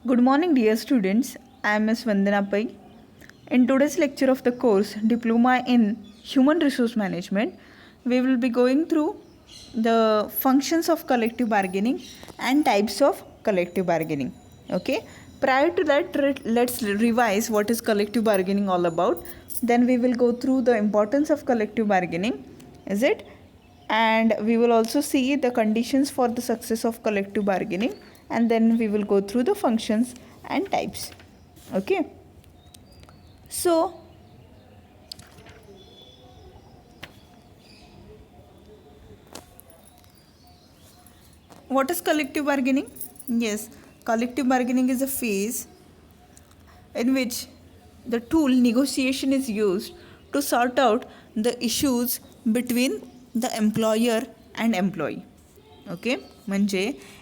Good morning, dear students. I am Ms. Vandana Pai. In today's lecture of the course Diploma in Human Resource Management, we will be going through the functions of collective bargaining and types of collective bargaining. Okay. Prior to that, let's revise what is collective bargaining all about. Then we will go through the importance of collective bargaining. Is it? And we will also see the conditions for the success of collective bargaining, and then we will go through the functions and types. Okay, so what is collective bargaining? Yes, collective bargaining is a phase in which the tool negotiation is used to sort out the issues between the employer and employee. Okay, म्हणजे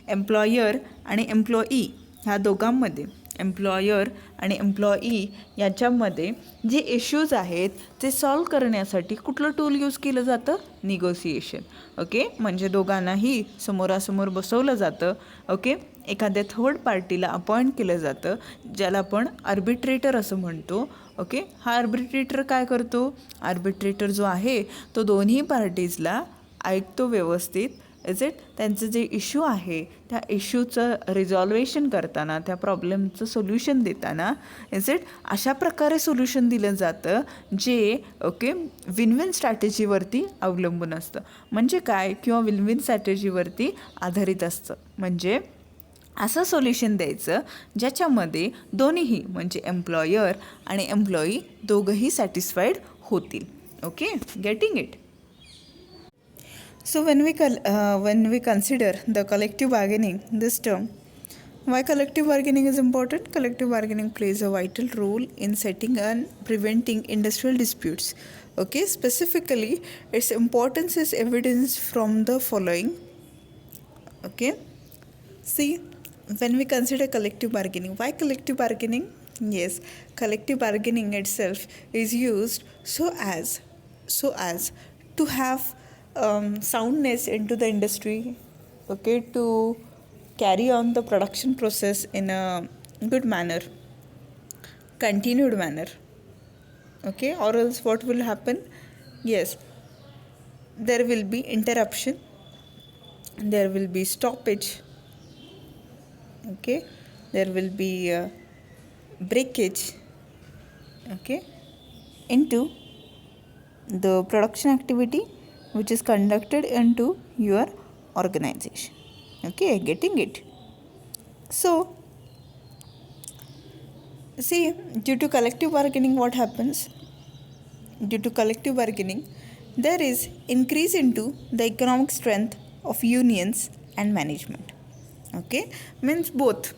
employer आणि employee ह्या दोघांमध्ये, employer आणि employee याच्यामध्ये जे issues आहेत ते solve करण्यासाठी कुठलं टूल यूज केलं जातं? निगोसिएशन. ओके, म्हणजे दोघांनाही समोरासमोर बसवलं जातं. ओके, एखाद्या थर्ड पार्टीला अपॉइंट केलं जातं, ज्याला आपण आर्बिट्रेटर असं म्हणतो. ओके, हा आर्बिट्रेटर काय करतो? आर्बिट्रेटर जो आहे तो दोन्ही पार्टीजला ऐकतो व्यवस्थित. Is it? त्यांचं जे इश्यू आहे त्या इश्यूचं रिझॉल्वेशन करताना, त्या प्रॉब्लेमचं सोल्युशन देताना, इज इट, अशा प्रकारे सोल्युशन दिलं जातं जे ओके विन विन स्ट्रॅटेजीवरती अवलंबून असतं. म्हणजे काय? किंवा विन विन स्ट्रॅटेजीवरती आधारित असतं. म्हणजे असं सोल्युशन द्यायचं ज्याच्यामध्ये दोन्हीही म्हणजे एम्प्लॉयर आणि एम्प्लॉई दोघंही सॅटिस्फाईड होतील. Okay, getting it? So when we consider the collective bargaining, this term, why collective bargaining is important? Collective bargaining plays a vital role in setting and preventing industrial disputes. Okay, specifically, its importance is evidenced from the following. Okay, see, when we consider collective bargaining, why collective bargaining? Yes, collective bargaining itself is used so as to have soundness into the industry, okay, to carry on the production process in a good manner, continued manner. Okay, or else what will happen? Yes, there will be interruption, there will be stoppage. Okay, there will be breakage, okay, into the production activity which is conducted into your organization. Okay, getting it? So see, due to collective bargaining, what happens? Due to collective bargaining, there is increase into the economic strength of unions and management. Okay, means both,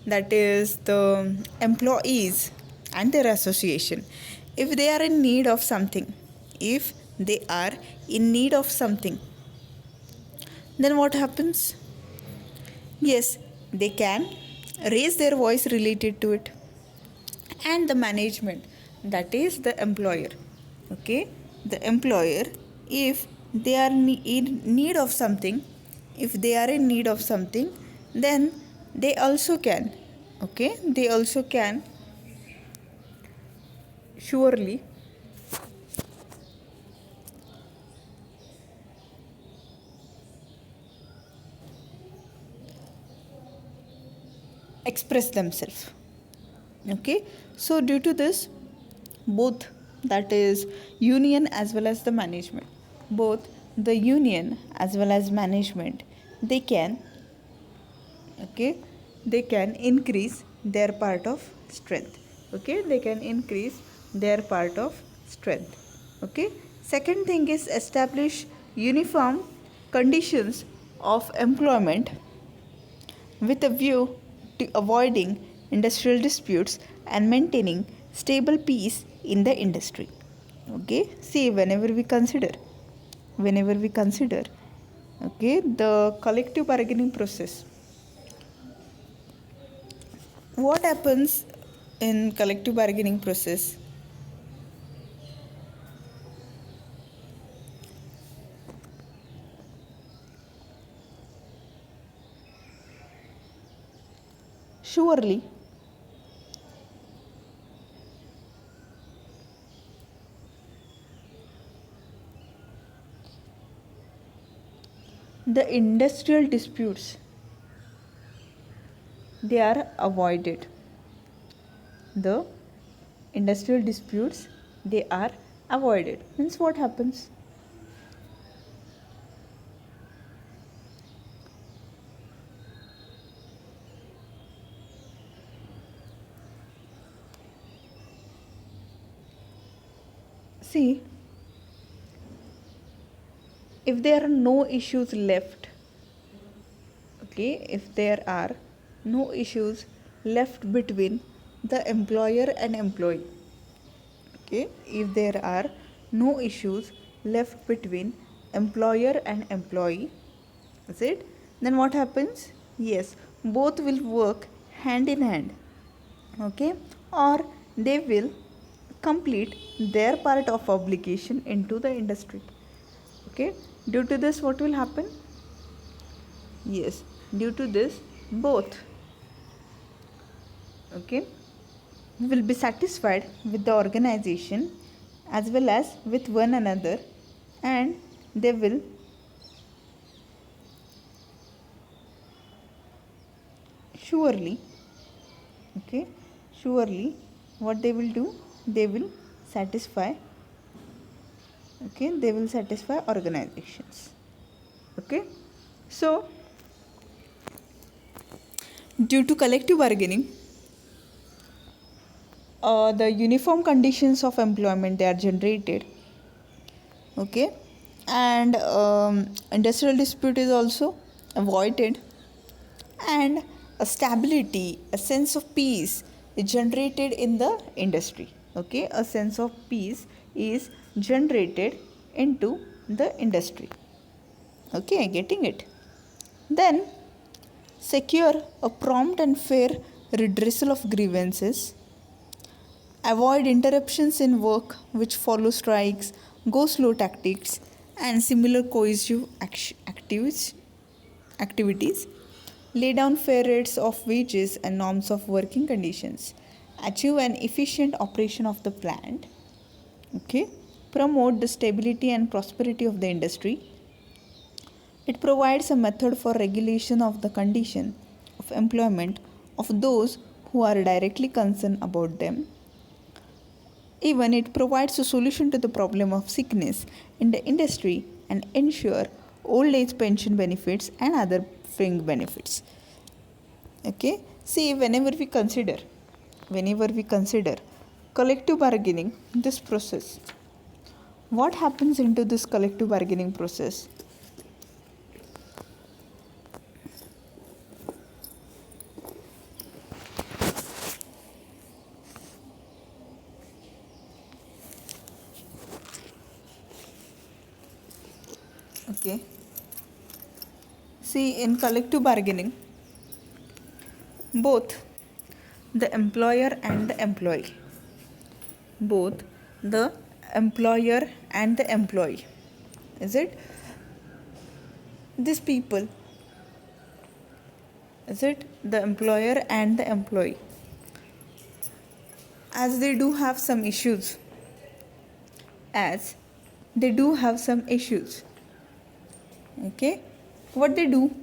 that is the employees and their association, if they are in need of something, if they are in need of something, then what happens? Yes, they can raise their voice related to it. And the management, that is the employer, okay, the employer, if they are in need of something, if they are in need of something, then they also can, okay, they also can surely express themselves. Okay, so due to this, both, that is union as well as the management, both the union as well as management, they can, okay, they can increase their part of strength. Okay, they can increase their part of strength. Okay, second thing is establish uniform conditions of employment with a view to avoiding industrial disputes and maintaining stable peace in the industry. Okay, see, whenever we consider, okay, the collective bargaining process, what happens in collective bargaining process? surely the industrial disputes, they are avoided. The industrial disputes, they are avoided. Means what happens? See, if there are no issues left, okay, if there are no issues left between the employer and employee, okay, if there are no issues left between employer and employee, is it, then what happens? Yes, both will work hand in hand, okay, or they will complete their part of obligation into the industry, okay. Due to this, what will happen? Yes, due to this, both, okay, will be satisfied with the organization as well as with one another, and they will surely, okay, surely what they will do, they will satisfy, okay, they will satisfy organizations, okay. So due to collective bargaining, the uniform conditions of employment, they are generated, okay, and industrial dispute is also avoided, and a stability, a sense of peace is generated in the industry, okay, a sense of peace is generated into the industry, okay, getting it. Then secure a prompt and fair redressal of grievances, avoid interruptions in work which follow strikes, go slow tactics, and similar coercive activities, lay down fair rates of wages and norms of working conditions, achieve an efficient operation of the plant, okay, promote the stability and prosperity of the industry. It provides a method for regulation of the condition of employment of those who are directly concerned about them. Even it provides a solution to the problem of sickness in the industry and ensure old age pension benefits and other fringe benefits. Okay, see, whenever we consider collective bargaining, this process, what happens into this collective bargaining process? Okay, see, in collective bargaining, both the employer and the employee, both the employer and the employee, is it, these people, is it, the employer and the employee, as they do have some issues, as they do have some issues, okay, what they do?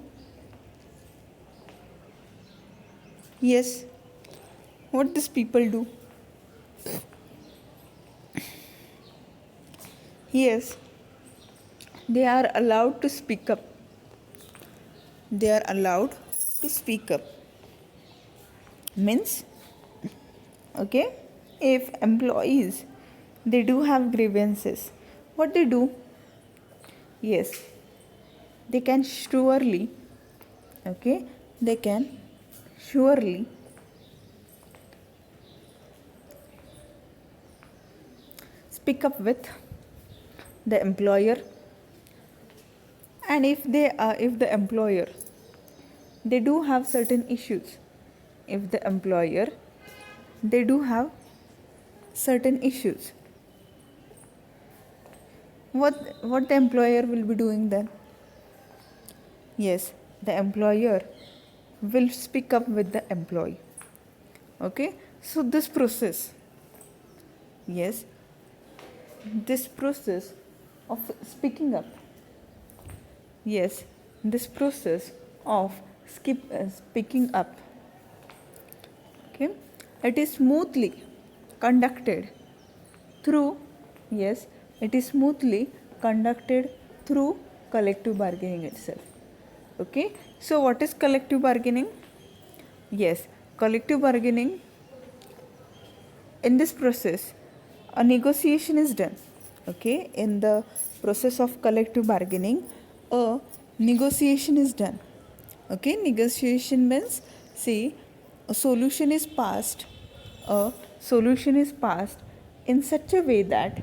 Yes, what these people do? Yes, they are allowed to speak up, they are allowed to speak up, means, okay, if employees, they do have grievances, what they do? Yes, they can surely, okay, they can surely speak up with the employer, and if the employer, they do have certain issues, if the employer, they do have certain issues, what the employer will be doing then? Yes, the employer will speak up with the employee. Okay, so this process, yes, this process of speaking up, yes, this process of speaking up, okay, it is smoothly conducted through, yes, it is smoothly conducted through collective bargaining itself. Okay, so what is collective bargaining? Yes, collective bargaining, in this process a negotiation is done. Okay, in the process of collective bargaining a negotiation is done. Okay, negotiation means, see, a solution is passed, a solution is passed in such a way that,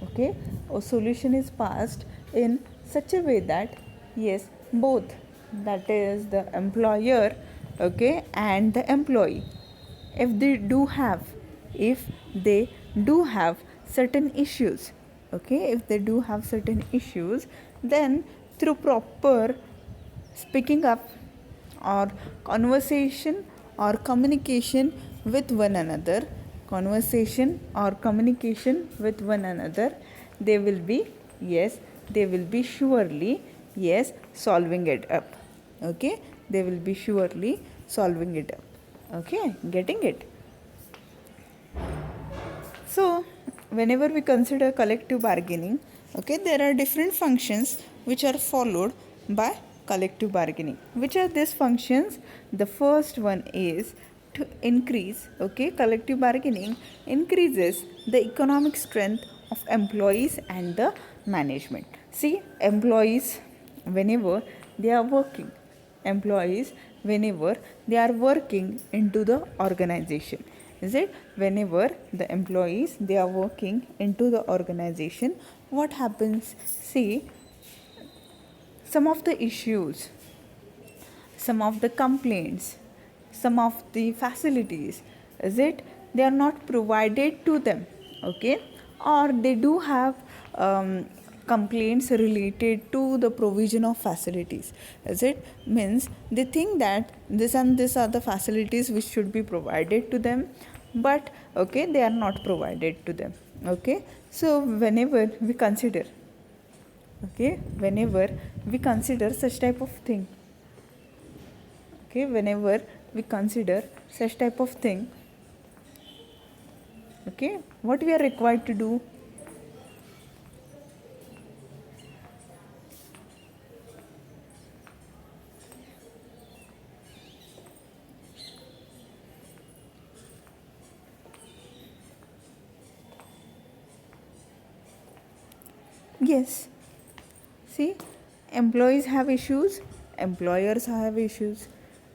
okay, a solution is passed in such a way that, yes, both, that is the employer, okay, and the employee, if they do have, if they do have certain issues, okay, if they do have certain issues, then through proper speaking up or conversation or communication with one another, conversation or communication with one another, they will be, yes, they will be surely, yes, solving it up. Okay, they will be surely solving it up. Okay, getting it? So whenever we consider collective bargaining, okay, there are different functions which are followed by collective bargaining. Which are these functions? The first one is to increase, okay, collective bargaining increases the economic strength of employees and the management. See, employees, whenever they are working, employees, whenever they are working into the organization, is it, whenever the employees they are working into the organization, what happens? See, some of the issues, some of the complaints, some of the facilities, is it, they are not provided to them. Okay, or they do have complaints related to the provision of facilities, is it, means they think that this and this are the facilities which should be provided to them, but okay, they are not provided to them. Okay, so whenever we consider, okay, whenever we consider such type of thing, okay, whenever we consider such type of thing, okay, what we are required to do? Yes, see, employees have issues, employers have issues,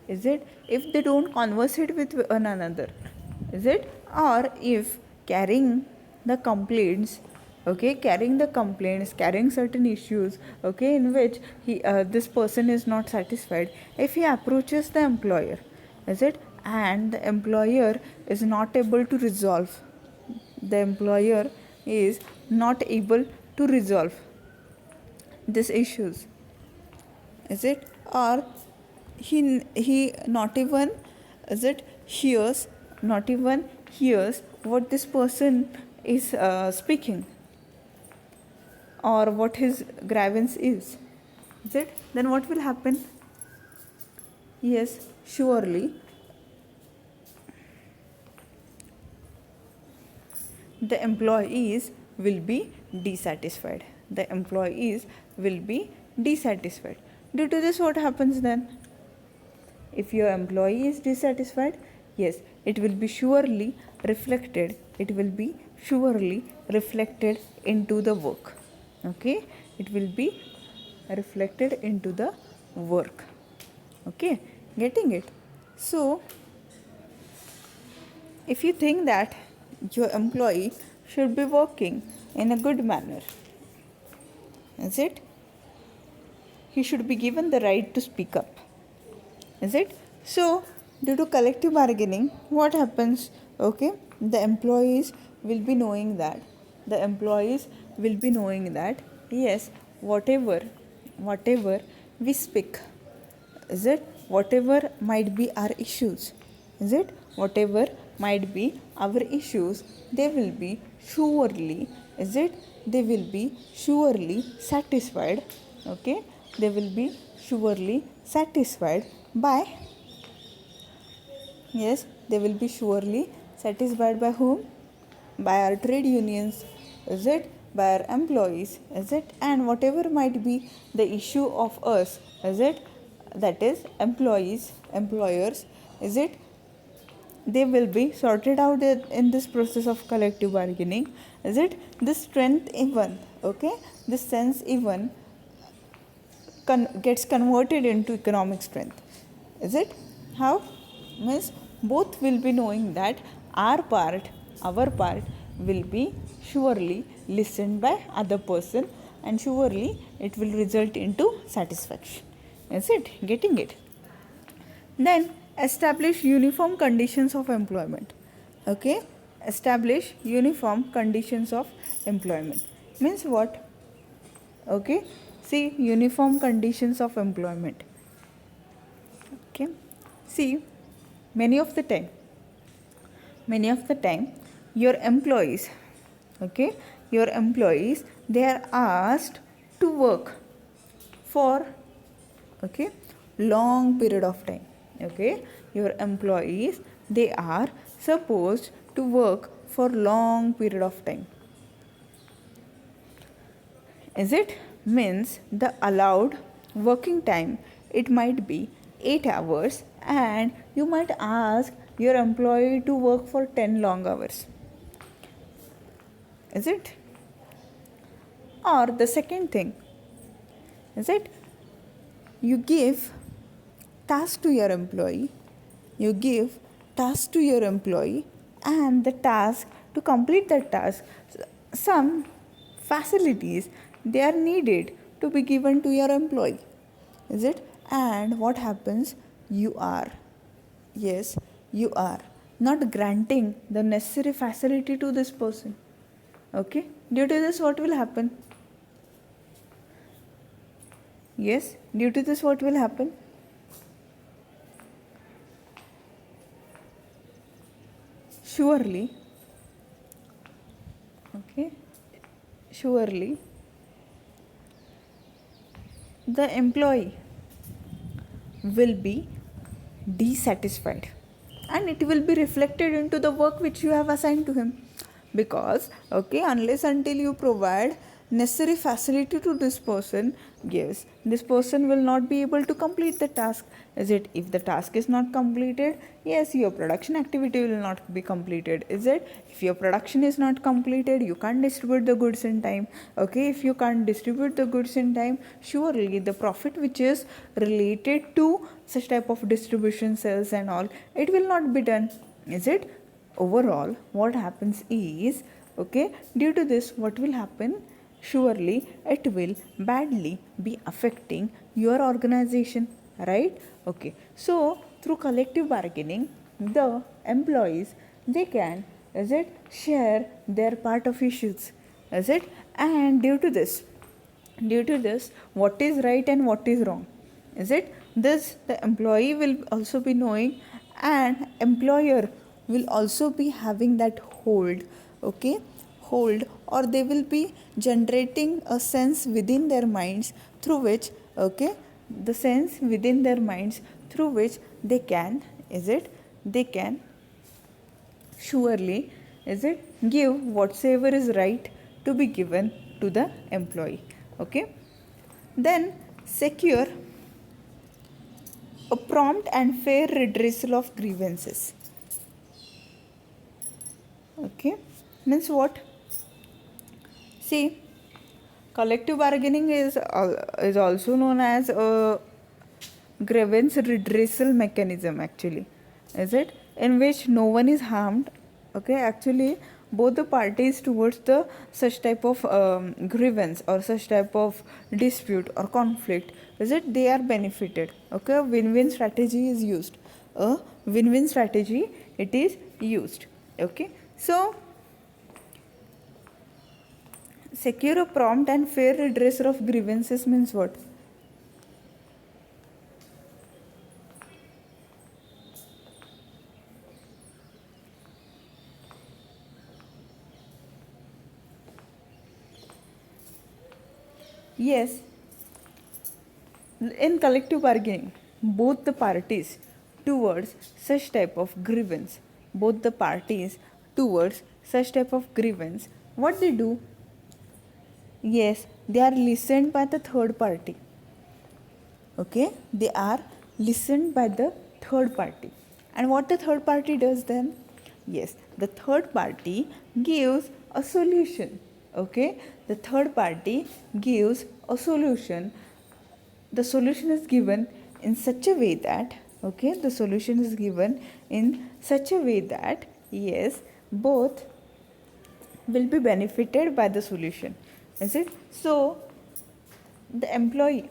is it, if they don't converse it with one another, is it, or if carrying the complaints, okay, carrying the complaints, carrying certain issues, okay, in which this person is not satisfied, if he approaches the employer, is it, and the employer is not able to resolve, the employer is not able to resolve these issues, is it, or he not even, is it, hears, not even hears what this person is speaking, or what his grievance is it, then what will happen? Yes, surely the employees will be dissatisfied, the employees will be dissatisfied. Due to this, what happens then? If your employee is dissatisfied, yes, it will be surely reflected, it will be surely reflected into the work. Okay, it will be reflected into the work. Okay, getting it? So if you think that your employee should be working in a good manner, is it, he should be given the right to speak up, is it, so due to collective bargaining, what happens? Okay, the employees will be knowing that, the employees will be knowing that, yes, whatever we speak, is it, whatever might be our issues, is it, whatever might be our issues, they will be surely, is it, they will be surely satisfied, okay, they will be surely satisfied by, yes, they will be surely satisfied by whom? By our trade unions, is it, by our employees, is it, and whatever might be the issue of us, is it, that is employees, employers, is it, they will be sorted out in this process of collective bargaining, is it, this strength even, okay, this sense even gets converted into economic strength, is it, how, means both will be knowing that our part will be surely listened by other person, and surely it will result into satisfaction, is it, getting it. Then establish uniform conditions of employment, okay, establish uniform conditions of employment means what, okay, see, uniform conditions of employment, okay, see, many of the time your employees, okay, your employees, they are asked to work for, okay, long period of time, okay, your employees, they are supposed to work for long period of time, is it, means the allowed working time, it might be 8 hours, and you might ask your employee to work for 10 long hours, is it, or the second thing, is it, you give task to your employee, you give task to your employee, and the task, to complete that task, some facilities, they are needed to be given to your employee, is it, and what happens, you are, yes, you are not granting the necessary facility to this person, okay, due to this what will happen, yes, due to this what will happen, surely, okay, surely the employee will be dissatisfied, and it will be reflected into the work which you have assigned to him, because, okay, unless until you provide necessary facility to this person, yes, this person will not be able to complete the task, is it, if the task is not completed, yes, your production activity will not be completed, is it, if your production is not completed, you can't distribute the goods in time, okay, if you can't distribute the goods in time, surely the profit which is related to such type of distribution sales and all, it will not be done, is it, overall what happens is, okay, due to this what will happen, surely it will badly be affecting your organization, right, okay, so through collective bargaining, the employees, they can, is it, share their part of issues, is it, and due to this, what is right and what is wrong, is it, this the employee will also be knowing, and employer will also be having that hold, or they will be generating a sense within their minds through which, okay, the sense within their minds through which they can, is it, they can surely, is it, give whatsoever is right to be given to the employee, okay, then secure a prompt and fair redressal of grievances, okay, means what, see, collective bargaining is also known as a grievance redressal mechanism, actually, is it, in which no one is harmed, okay, actually both the parties towards the such type of grievance or such type of dispute or conflict, is it, they are benefited, okay, a win-win strategy is used, a win-win strategy it is used, okay, so secure a prompt and fair redressal of grievances means what, Yes, in collective bargaining, both the parties towards such type of grievance, both the parties towards such type of grievance, what they do? Yes, they are listened by the third party. Okay, they are listened by the third party. And what the third party does then? Yes, the third party gives a solution. Okay, the third party gives a solution. The solution is given in such a way that, okay, the solution is given in such a way that, yes, both will be benefited by the solution. Is it? So the employee,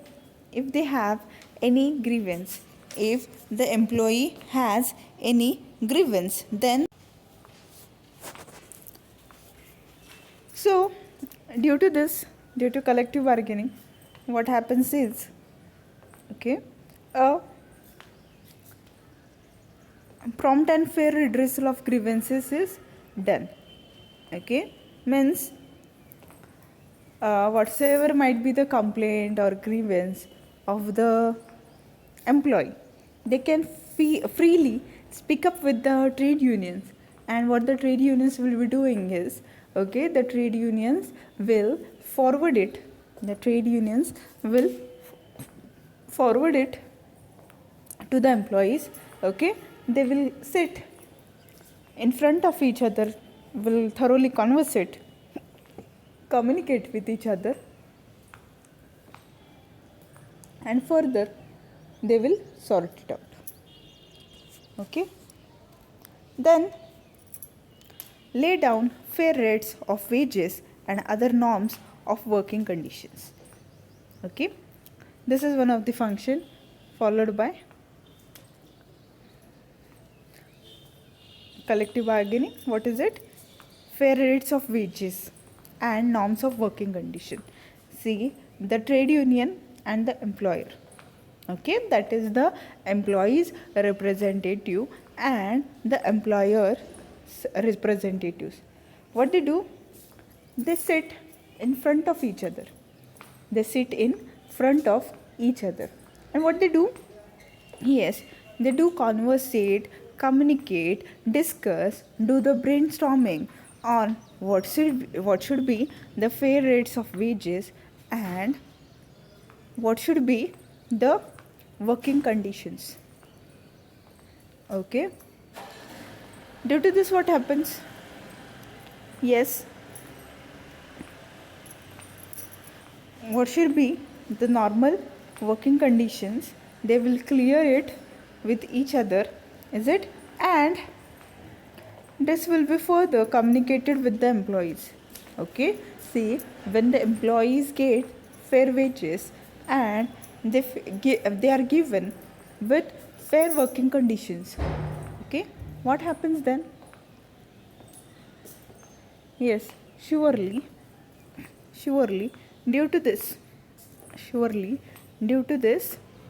if they have any grievance, if the employee has any grievance, then so due to this, due to collective bargaining, what happens is, okay, a prompt and fair redressal of grievances is done. Okay, means whatsoever might be the complaint or grievance of the employee, they can freely speak up with the trade unions. And what the trade unions will be doing is, okay, the trade unions will forward it, the trade unions will forward it to the employees. Okay, they will sit in front of each other, will thoroughly conversate, communicate with each other, and further they will sort it out. Okay, then lay down fair rates of wages and other norms of working conditions. Okay, this is one of the function, followed by collective bargaining. What is it? Fair rates of wages and norms of working condition. See, the trade union and the employer, okay, that is the employees representative and the employer's representatives. What they do? They sit in front of each other. They sit in front of each other. And what they do? Yes, they do conversate, communicate, discuss, do the brainstorming on what should be the fair rates of wages and what should be the working conditions. Okay, due to this, what happens? Yes, what should be the normal working conditions, they will clear it with each other, is it? And this will be further communicated with the employees. Okay, see, when the employees get fair wages and they are given with fair working conditions, okay, what happens then? Yes, surely due to this,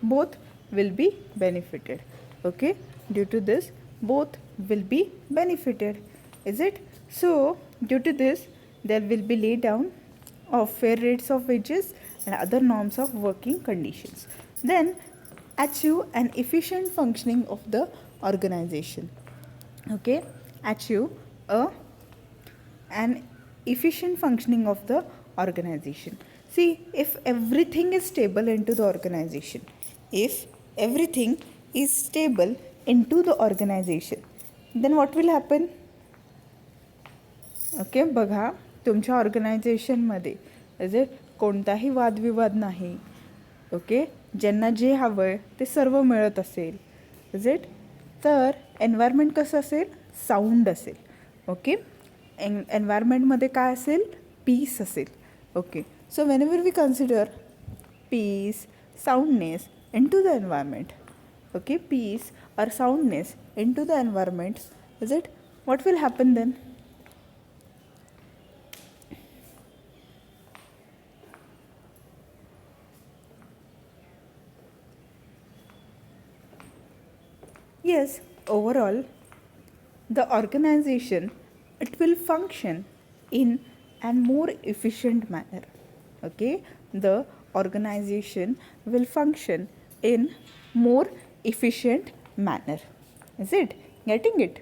both will be benefited. Okay, due to this, both will be benefited, is it? So due to this, there will be laid down of fair rates of wages and other norms of working conditions. Then achieve an efficient functioning of the organization. Okay, achieve an efficient functioning of the organization. See, if everything is stable into the organization, if everything is stable into the organization, then what will happen? Okay, बघा, तुमच्या ऑर्गनायझेशनमध्ये जे कोणताही वादविवाद नाही. Okay, ज्यांना जे हवं आहे ते सर्व मिळत असेल, इज इट? तर एन्व्हायरमेंट कसं असेल? साऊंड असेल. ओके, एन्व्हायरमेंटमध्ये काय असेल? पीस असेल. Okay, so whenever we consider peace, soundness into the environment, okay, peace or soundness into the environment, is it? What will happen then? Yes, overall the organization, it will function in a more efficient manner. Okay, the organization will function in more efficient manner. Is it getting it?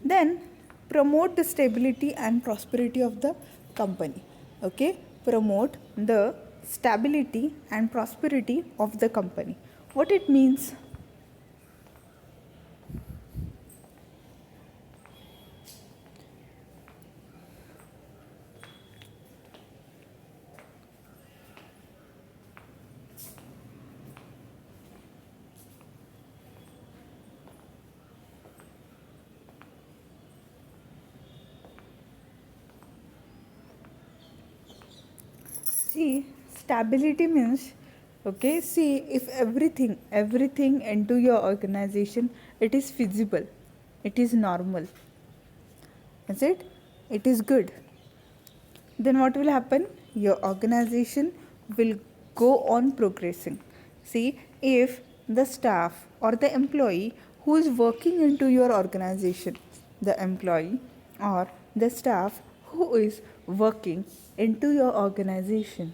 Then promote the stability and prosperity of the company. Okay, promote the stability and prosperity of the company. What it means? See, stability means, okay, see, if everything into your organization, it is feasible, it is normal, is it? It is good. Then what will happen? Your organization will go on progressing. See, if the staff or the employee who is working into your organization, the employee or the staff who is working into your organization,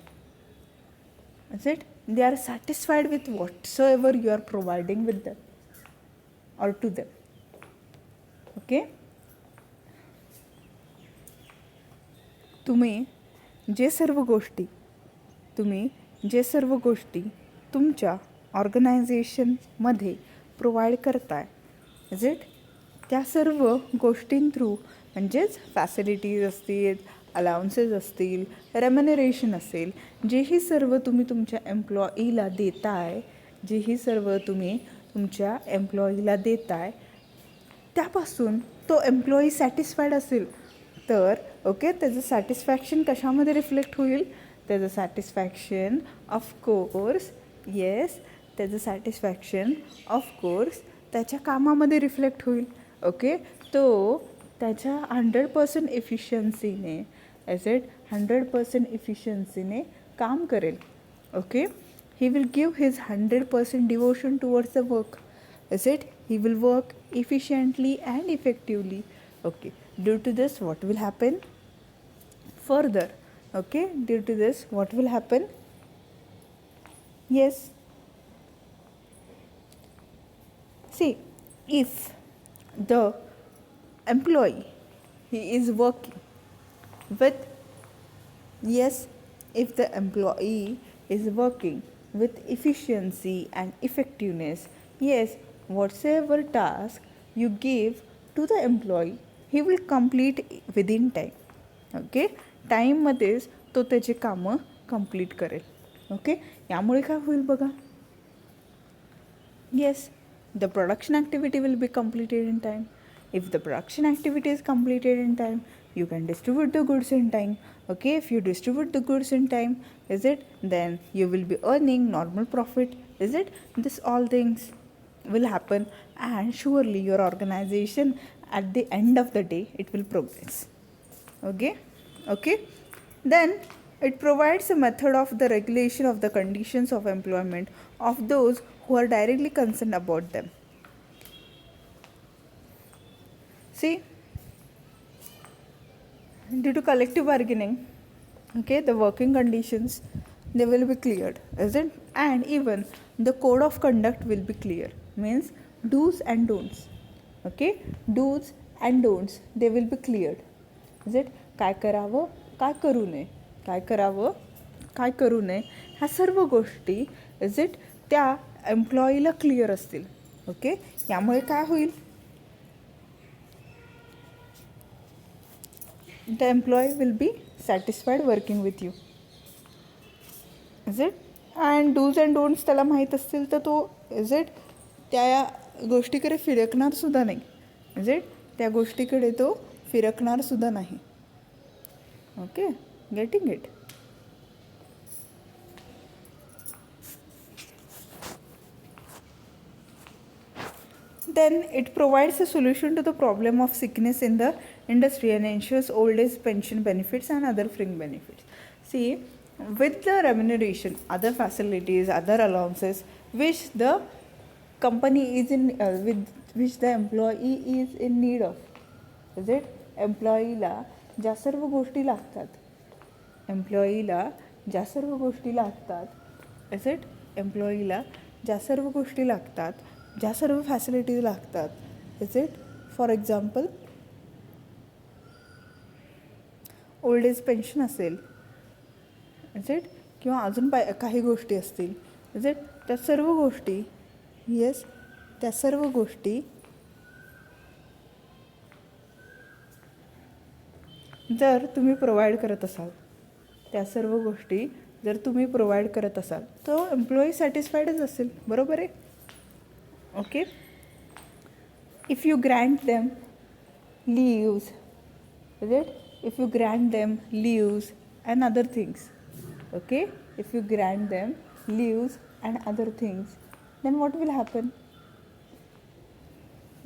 is it? They are satisfied with whatsoever you are providing with them or to them. Okay? तुम्ही जे सर्व गोष्टी तुमच्या ऑर्गनायझेशनमध्ये provide करताय, is it? त्या सर्व गोष्टीं through, म्हणजेच facilities असतील, allowances असतील, remuneration असेल, जेही सर्व तुम्ही तुमच्या एम्प्लॉईला देताय, त्यापासून तो एम्प्लॉई सॅटिस्फाईड असेल तर ओके, त्याचं सॅटिस्फॅक्शन कशामध्ये रिफ्लेक्ट होईल? त्याचं सॅटिस्फॅक्शन ऑफकोर्स त्याच्या कामामध्ये रिफ्लेक्ट होईल. ओके, तो त्याच्या 100% एफिशियन्सीने, एज इट 100% एफिशियन्सीने काम करेल. Okay, he will give his 100% devotion towards the work. Is it? He will work efficiently and effectively. Okay, due to this what will happen further? Okay, due to this what will happen? Yes, see, if the employee he is working with, yes, if the employee is working with efficiency and effectiveness, yes, whatsoever task you give to the employee, he will complete within time. Okay, टाईममध्येच तो त्याची कामं complete करेल. Okay, यामुळे काय होईल बघा? Yes, the production activity will be completed in time. If the production activity is completed in time, you can distribute the goods in time. Okay, if you distribute the goods in time, is it? Then you will be earning normal profit. Is it? This all things will happen, and surely your organization at the end of the day it will progress. Okay, then it provides a method of the regulation of the conditions of employment of those who are directly concerned about them. See, due to collective bargaining, okay, the working conditions, they will be cleared, is it? And even the code of conduct will be clear, means do's and don'ts. Okay, do's and don'ts, they will be cleared, is it? काय करावं, काय करू नये, काय करावं, काय करू नये, ह्या सर्व गोष्टी, इज इट, त्या एम्प्लॉईला क्लिअर असतील. ओके, यामुळे काय होईल? The employee will be satisfied working with you, is it? And dos and don'ts त्याला माहीत असतील तर तो, इज इट, त्या गोष्टीकडे फिरकणार सुद्धा नाही, इज इट? त्या गोष्टीकडे तो फिरकणार सुद्धा नाही. Okay, getting it? Then it provides a solution to the problem of sickness in the industry and ensures old age pension benefits and other fringe benefits. See, with the remuneration, other facilities, other allowances which the company is in, with which the employee is in need of, is it? एम्प्लॉईला ज्या सर्व गोष्टी लागतात, एम्प्लॉईला ज्या सर्व गोष्टी लागतात, is it, एम्प्लॉईला ज्या सर्व गोष्टी लागतात, ज्या सर्व फॅसिलिटीज लागतात, is it, for example old age pension असेल, इज इट, किंवा अजून काही गोष्टी असतील, इज इट, त्या सर्व गोष्टी, येस, त्या सर्व गोष्टी जर तुम्ही प्रोव्हाइड करत असाल, त्या सर्व गोष्टी जर तुम्ही प्रोव्हाइड करत असाल, तो एम्प्लॉई सॅटिस्फाईडच असेल, बरोबर आहे. Okay. If you Grant them leaves, is it, if you grant them leaves and other things, okay, if you grant them leaves and other things, then what will happen?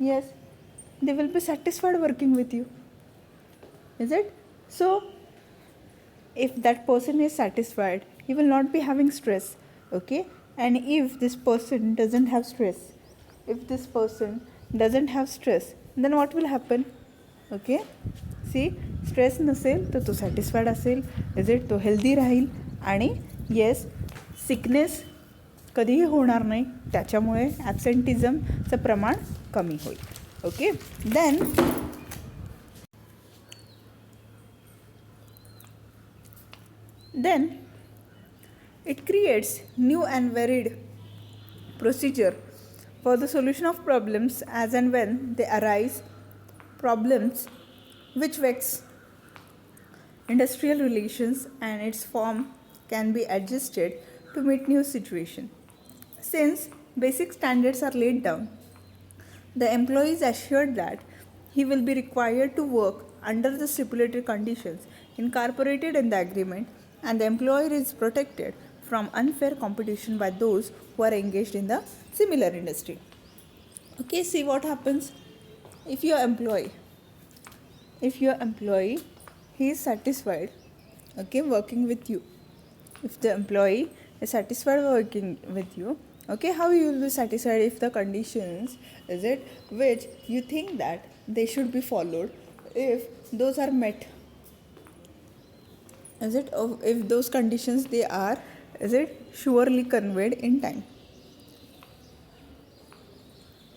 Yes, they will be satisfied working with you, is it? So if that person is satisfied, he will not be having stress, okay. And if this person doesn't have stress, if this person doesn't have stress, then what will happen? Okay, see, stress नसेल तर तो satisfied असेल, is it, तो healthy राहील, आणि yes, sickness कधीही होणार नाही, त्याच्यामुळे ॲब्सेंटिझमचं प्रमाण कमी होईल. Okay. Then it creates new and varied procedure for the solution of problems as and when they arise, problems which vex industrial relations, and its form can be adjusted to meet new situation. Since basic standards are laid down, the employee is assured that he will be required to work under the stipulated conditions incorporated in the agreement, and the employer is protected from unfair competition by those who are engaged in the similar industry. Okay, see what happens. If your employee, he is satisfied, okay, working with you, if the employee is satisfied working with you, okay, how you will be satisfied? If the conditions, is it, which you think that they should be followed, if those are met, is it, if those conditions they are, is it, surely conveyed in time.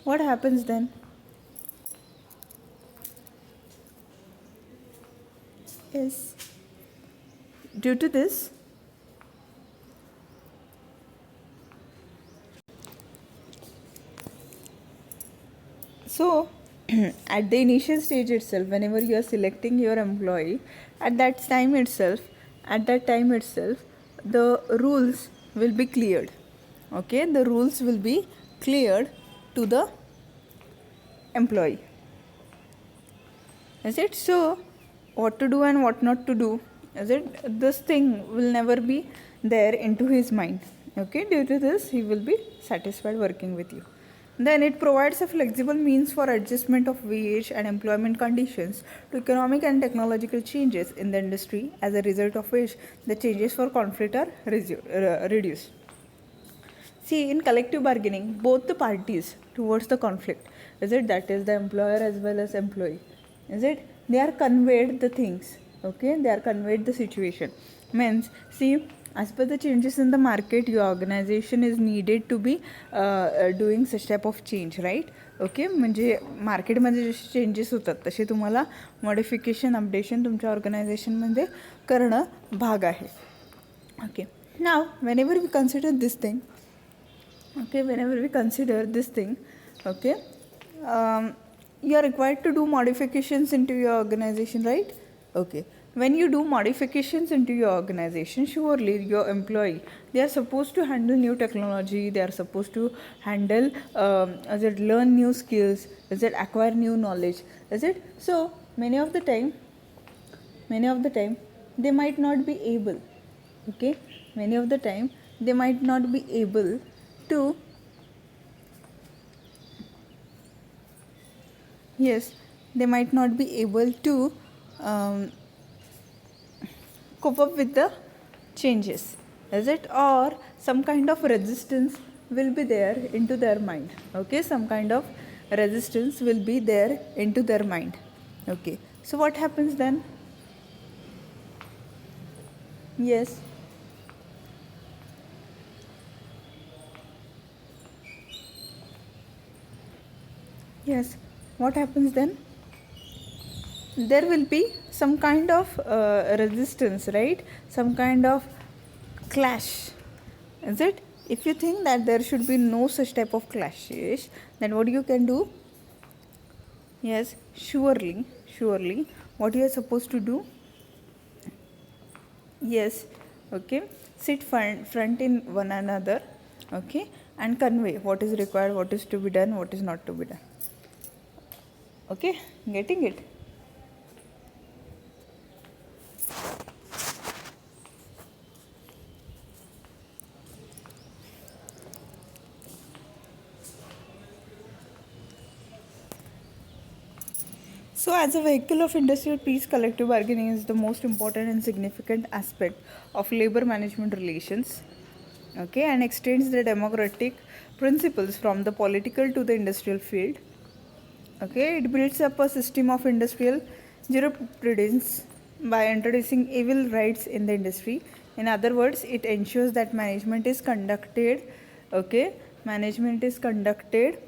What happens then? Is due to this, so at the initial stage itself, whenever you are selecting your employee, at that time itself, the rules will be cleared, okay, the rules will be cleared to the employee, is it. So what to do and what not to do, is it, this thing will never be there into his mind, okay. Due to this, he will be satisfied working with you. Then it provides a flexible means for adjustment of wage and employment conditions to economic and technological changes in the industry, as a result of which the changes for conflict are reduced. See, in collective bargaining, both the parties towards the conflict, is it, that is the employer as well as employee, is it, they are conveyed the things, okay, they are conveyed the situation. Means, see, as per the changes in the market, your organization is needed to be doing such type of change, right? Okay, म्हणजे मार्केटमध्ये जसे changes होतात तसे तुम्हाला modification, updation तुमच्या ऑर्गनायझेशनमध्ये करणं भाग आहे. Okay, now whenever we consider this thing, okay, you are required to do modifications into your organization, right? Okay, when you do modifications into your organization, surely your employee, they are supposed to handle new technology, they are supposed to handle learn new skills, acquire new knowledge, is it. So many of the time they might not be able, okay, many of the time they might not be able to, yes, they might not be able to cope up with the changes, is it, or some kind of resistance will be there into their mind, okay, some kind of resistance will be there into their mind. Okay, so what happens then? Yes, Yes, what happens then? There will be some kind of resistance, right? Some kind of clash, is it? If you think that there should be no such type of clashes, then what you can do? Yes, surely, what you are supposed to do? Yes, okay, sit front in one another, okay, and convey what is required, what is to be done, what is not to be done. Okay, getting it? So, as a vehicle of industrial peace, collective bargaining is the most important and significant aspect of labor management relations. Okay, and extends the democratic principles from the political to the industrial field. Okay, it builds up a system of industrial jurisprudence by introducing evil rights in the industry. In other words, it ensures that management is conducted. Okay, management is conducted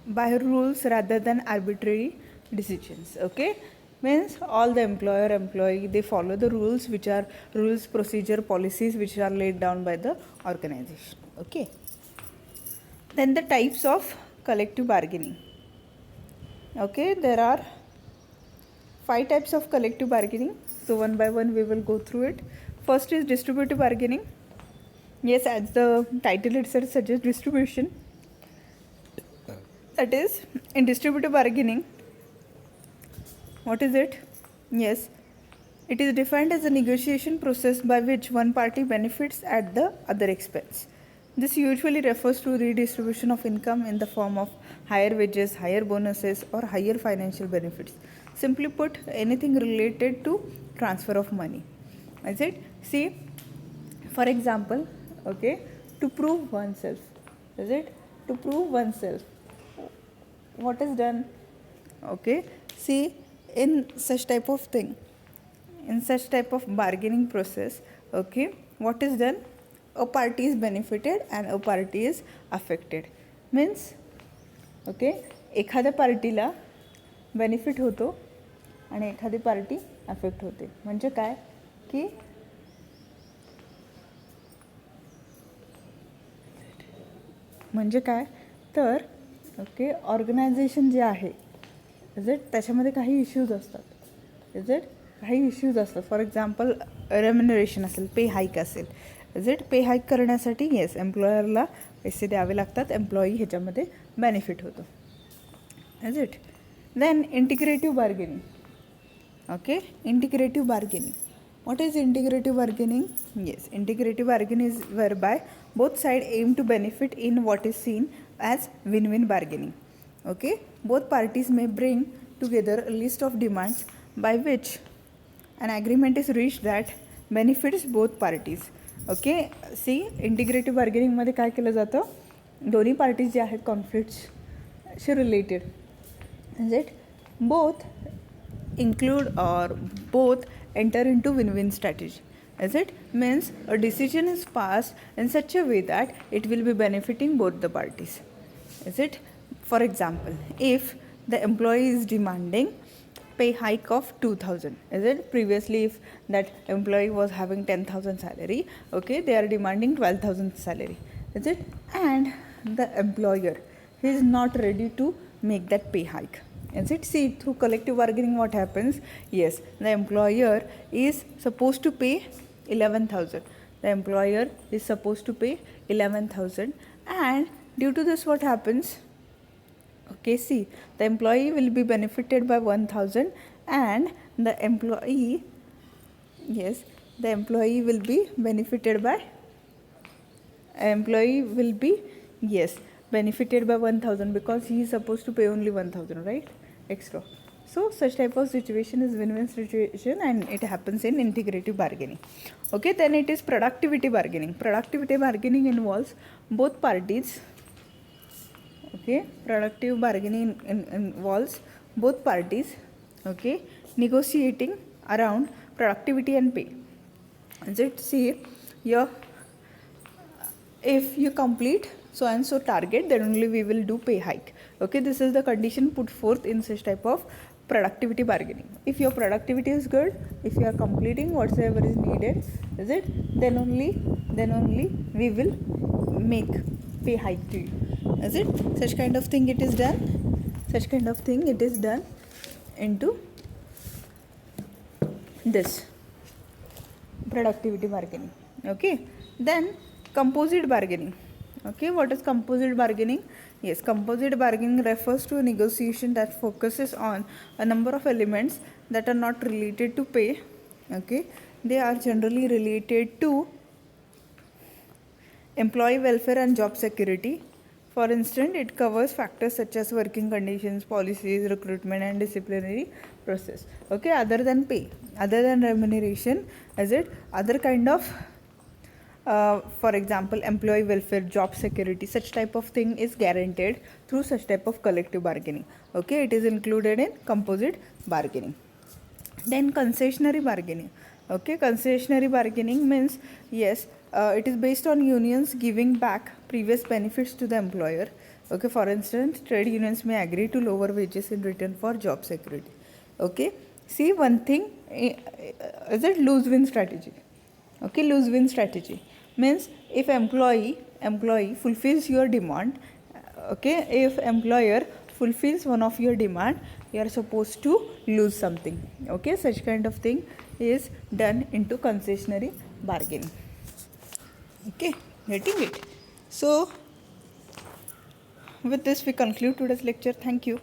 by rules rather than arbitrary decisions. Okay, means all the employer employee they follow the rules, which are rules, procedure, policies which are laid down by the organization. Okay, then the types of collective bargaining. Okay, there are 5 types of collective bargaining. So one by one we will go through it. First is distributive bargaining. Yes, as the title itself suggests, distribution. That is, in distributive bargaining, what is it? Yes, it is defined as a negotiation process by which one party benefits at the other expense. This usually refers to redistribution of income in the form of higher wages, higher bonuses, or higher financial benefits. Simply put, anything related to transfer of money. Is it? See, for example, okay, to prove oneself. Is it? To prove oneself. What is done? Okay, see, in such type of thing, in such type of bargaining process, okay, what is done? A party is benefited and a party is affected. Means, okay, एखाद्या पार्टीला benefit होतो आणि एखादी party affect होते. म्हणजे काय की म्हणजे काय तर ओके, ऑर्गनायझेशन जे आहे इज इट, त्याच्यामध्ये काही इश्यूज असतात. इज इट, काही इश्यूज असतात. फॉर एक्झाम्पल रेम्युनरेशन असेल, पे हाईक असेल. इज इट, पे हाईक करण्यासाठी येस एम्प्लॉयरला पैसे द्यावे लागतात, एम्प्लॉई ह्याच्यामध्ये बेनिफिट होतो. Is it. Then integrative bargaining. Okay, integrative bargaining. What is integrative bargaining? Yes, integrative bargaining is whereby both sides aim to benefit in what is seen as win-win bargaining. Okay, both parties may bring together a list of demands by which an agreement is reached that benefits both parties. Okay, see, integrative bargaining मध्ये काय केलं जातं? दोन्ही parties जे आहेत कॉन्फ्लिक्टशी related. Is it, both include or both enter into win-win strategy. As it means a decision is passed in such a way that it will be benefiting both the parties. Is it? For example, if the employee is demanding pay hike of 2,000, is it? Previously, if that employee was having 10,000 salary, okay, they are demanding 12,000 salary. Is it? And the employer is not ready to make that pay hike. Is it? See, through collective bargaining what happens? Yes, the employer is supposed to pay 11,000. The employer is supposed to pay 11,000, and due to this what happens? Okay, see, the employee will be benefited by 1,000 and the employee, yes, the employee will be benefited by, employee will be, yes, benefited by 1,000 because he is supposed to pay only 1,000, right? Extra. So such type of situation is win-win situation and it happens in integrative bargaining. Okay, then it is productivity bargaining. Productivity bargaining involves both parties. Okay, productive bargaining involves both parties, okay, negotiating around productivity and pay. Is it? See, here if you complete so and so target, then only we will do pay hike. Okay, this is the condition put forth in such type of productivity bargaining. If your productivity is good, if you are completing whatsoever is needed, is it, then only we will make pay hike to you. Is it? Such kind of thing it is done. Such kind of thing it is done into this productivity bargaining. Okay, then composite bargaining. Okay, what is composite bargaining? Yes, composite bargaining refers to a negotiation that focuses on a number of elements that are not related to pay. Okay, they are generally related to employee welfare and job security. For instance, it covers factors such as working conditions, policies, recruitment and disciplinary process. Okay, other than pay, other than remuneration, is it, other kind of for example, employee welfare, job security, such type of thing is guaranteed through such type of collective bargaining. Okay, it is included in composite bargaining. Then concessionary bargaining. Okay, concessionary bargaining means, yes, it is based on unions giving back previous benefits to the employer. Okay, for instance, trade unions may agree to lower wages in return for job security. Okay, see, one thing is it lose-win strategy. Okay, lose-win strategy means if employee fulfills your demand, okay, if employer fulfills one of your demand, you are supposed to lose something. Okay, such kind of thing is done into concessionary bargaining. Okay, getting it? So with this we conclude today's lecture. Thank you.